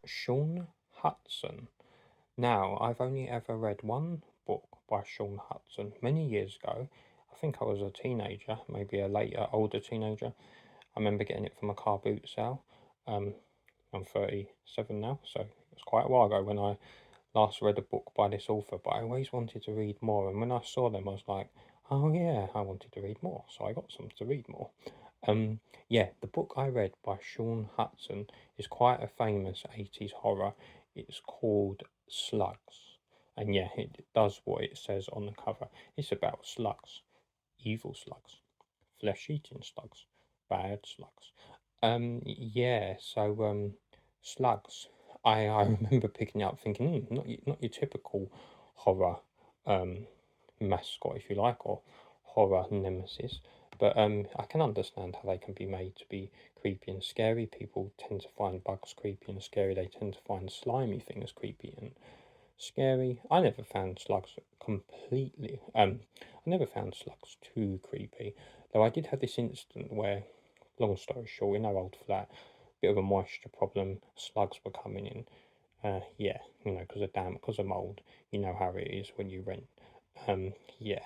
Sean Hudson. Now, I've only ever read one book by Sean Hudson many years ago. I think I was a teenager, maybe a later, older teenager. I remember getting it from a car boot sale. Um, I'm 37 now, so it was quite a while ago when I last read a book by this author, but I always wanted to read more. And when I saw them, I was like, oh yeah, I wanted to read more. So I got some to read more. Yeah, the book I read by Sean Hudson is quite a famous 80s horror. It's called Slugs. And yeah, it does what it says on the cover. It's about slugs, evil slugs, flesh-eating slugs, bad slugs. Yeah, so slugs. I remember picking it up thinking, not your typical horror um mascot, if you like, or horror nemesis. But I can understand how they can be made to be creepy and scary. People tend to find bugs creepy and scary. They tend to find slimy things creepy and scary. I never found slugs completely. I never found slugs too creepy. Though I did have this incident where, long story short, in our old flat, bit of a moisture problem. Slugs were coming in. Yeah, because of damp, because of mold. You know how it is when you rent. Yeah.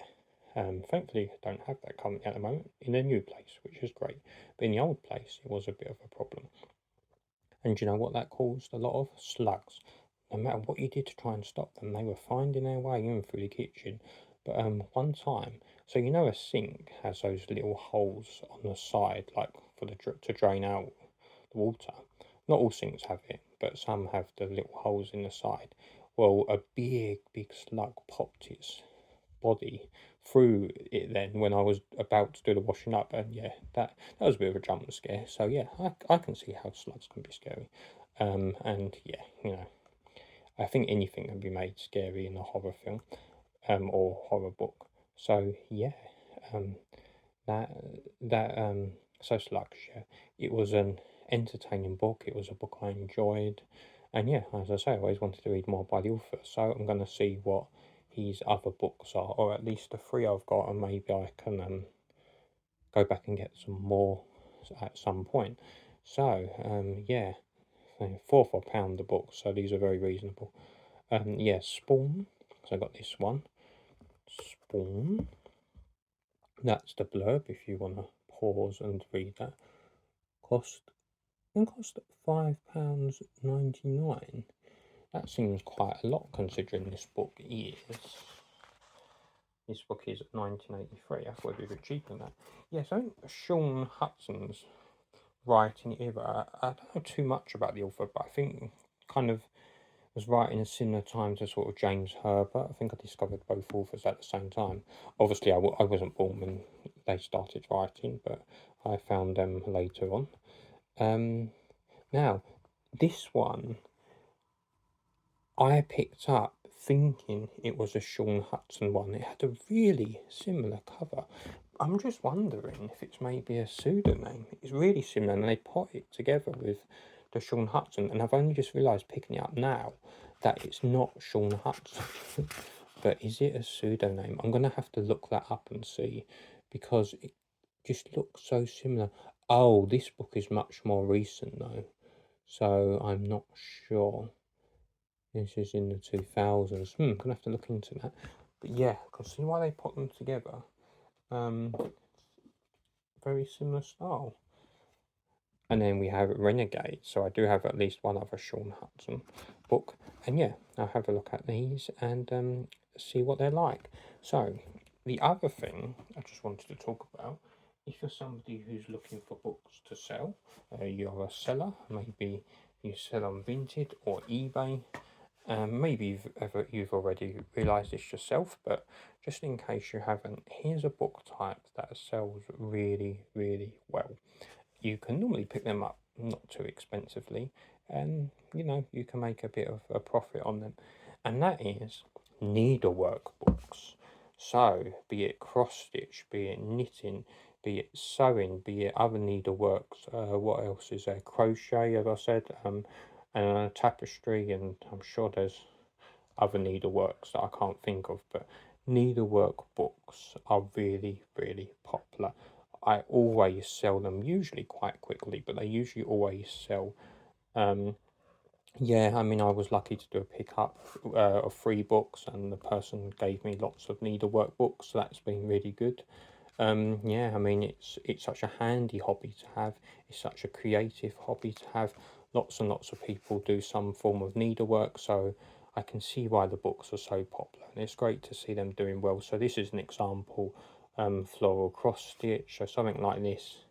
Thankfully, I don't have that currently at the moment in a new place, which is great. But in the old place, it was a bit of a problem. And you know what that caused? A lot of slugs. No matter what you did to try and stop them, they were finding their way in through the kitchen. But one time, so a sink has those little holes on the side, like for the to drain out the water. Not all sinks have it, but some have the little holes in the side. Well, a big slug popped its body through it then when I was about to do the washing up, and yeah, that was a bit of a jump scare. So yeah, I can see how slugs can be scary, and yeah, I think anything can be made scary in a horror film, or horror book. So yeah, um, that so slugs, yeah, it was an entertaining book. It was a book I enjoyed, and yeah, as I say, I always wanted to read more by the author. So I'm going to see what his other books are, or at least the three I've got, and maybe I can go back and get some more at some point. So yeah, £4 a book, so these are very reasonable. Yeah, Spawn. So I got this one, Spawn. That's the blurb. If you want to pause and read that, cost cost £5.99. That seems quite a lot considering this book is 1983. I thought it'd be a bit cheaper than that. Yeah, so Sean Hudson's writing era. I don't know too much about the author, but I think kind of was writing a similar time to sort of James Herbert. I think I discovered both authors at the same time. Obviously, I wasn't born when they started writing, but I found them later on. Now, this one I picked up thinking it was a Sean Hudson one. It had a really similar cover. I'm just wondering if it's maybe a pseudonym. It's really similar, and they put it together with the Sean Hudson, and I've only just realised picking it up now that it's not Sean Hudson. But is it a pseudonym? I'm going to have to look that up and see, because it just looks so similar. Oh, this book is much more recent though, so I'm not sure. This is in the 2000s. Gonna have to look into that. But yeah, I can see why they put them together. Um, very similar style. And then we have Renegade. So I do have at least one other Sean Hudson book. And yeah, I'll have a look at these and see what they're like. So the other thing I just wanted to talk about, if you're somebody who's looking for books to sell, you're a seller, maybe you sell on Vinted or eBay. Maybe you've already realised this yourself, but just in case you haven't, here's a book type that sells really well. You can normally pick them up not too expensively, and you can make a bit of a profit on them, and that is needlework books. So, be it cross stitch, be it knitting, be it sewing, be it other needleworks. What else is there? Crochet, as I said, and tapestry, and I'm sure there's other needleworks that I can't think of, but needlework books are really popular. I always sell them, usually quite quickly, but they usually always sell. Yeah, I mean, I was lucky to do a pickup of 3 books, and the person gave me lots of needlework books, so that's been really good. Yeah, I mean, it's such a handy hobby to have. It's such a creative hobby to have. Lots and lots of people do some form of needlework, so I can see why the books are so popular, and it's great to see them doing well. So this is an example, floral cross stitch. So something like this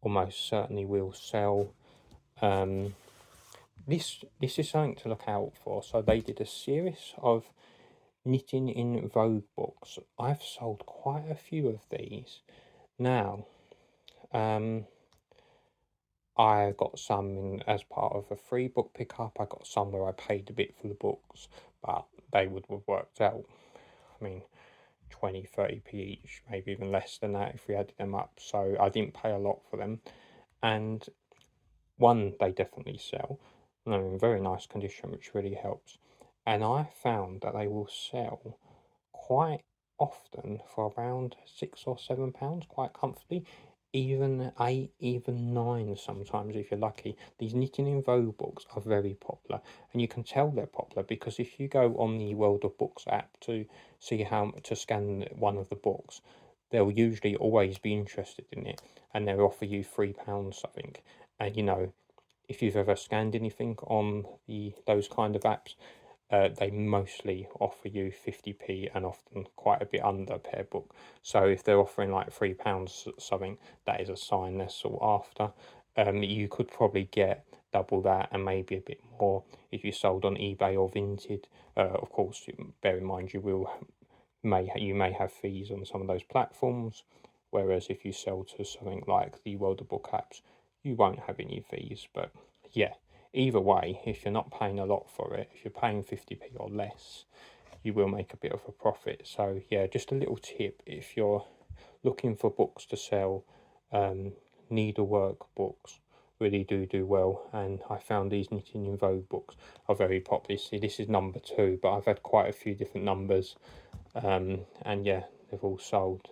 almost certainly will sell. Um, this is something to look out for. So they did a series of knitting in Vogue books. I've sold quite a few of these. Now, I got some as part of a free book pickup. I got some where I paid a bit for the books, but they would have worked out. I mean, 20, 30p each, maybe even less than that if we added them up. So I didn't pay a lot for them. And one, they definitely sell. And they're in very nice condition, which really helps. And I found that they will sell quite often for around £6 or £7 quite comfortably, even 8, even 9 sometimes if you're lucky. These knitting in Vogue books are very popular, and you can tell they're popular because if you go on the World of Books app to see how to scan one of the books, they'll usually always be interested in it, and they'll offer you £3 something. And you know, if you've ever scanned anything on those kind of apps, they mostly offer you 50p and often quite a bit under per book. So if they're offering like £3 something, that is a sign they're sought after. You could probably get double that and maybe a bit more if you sold on eBay or Vinted. Of course, bear in mind you may have fees on some of those platforms, whereas if you sell to something like the World of Book apps, you won't have any fees. But yeah, either way, if you're not paying a lot for it, if you're paying 50p or less, you will make a bit of a profit. So yeah, just a little tip if you're looking for books to sell, needlework books really do well, and I found these knitting in Vogue books are very popular. See, this is number 2, but I've had quite a few different numbers, and yeah, they've all sold.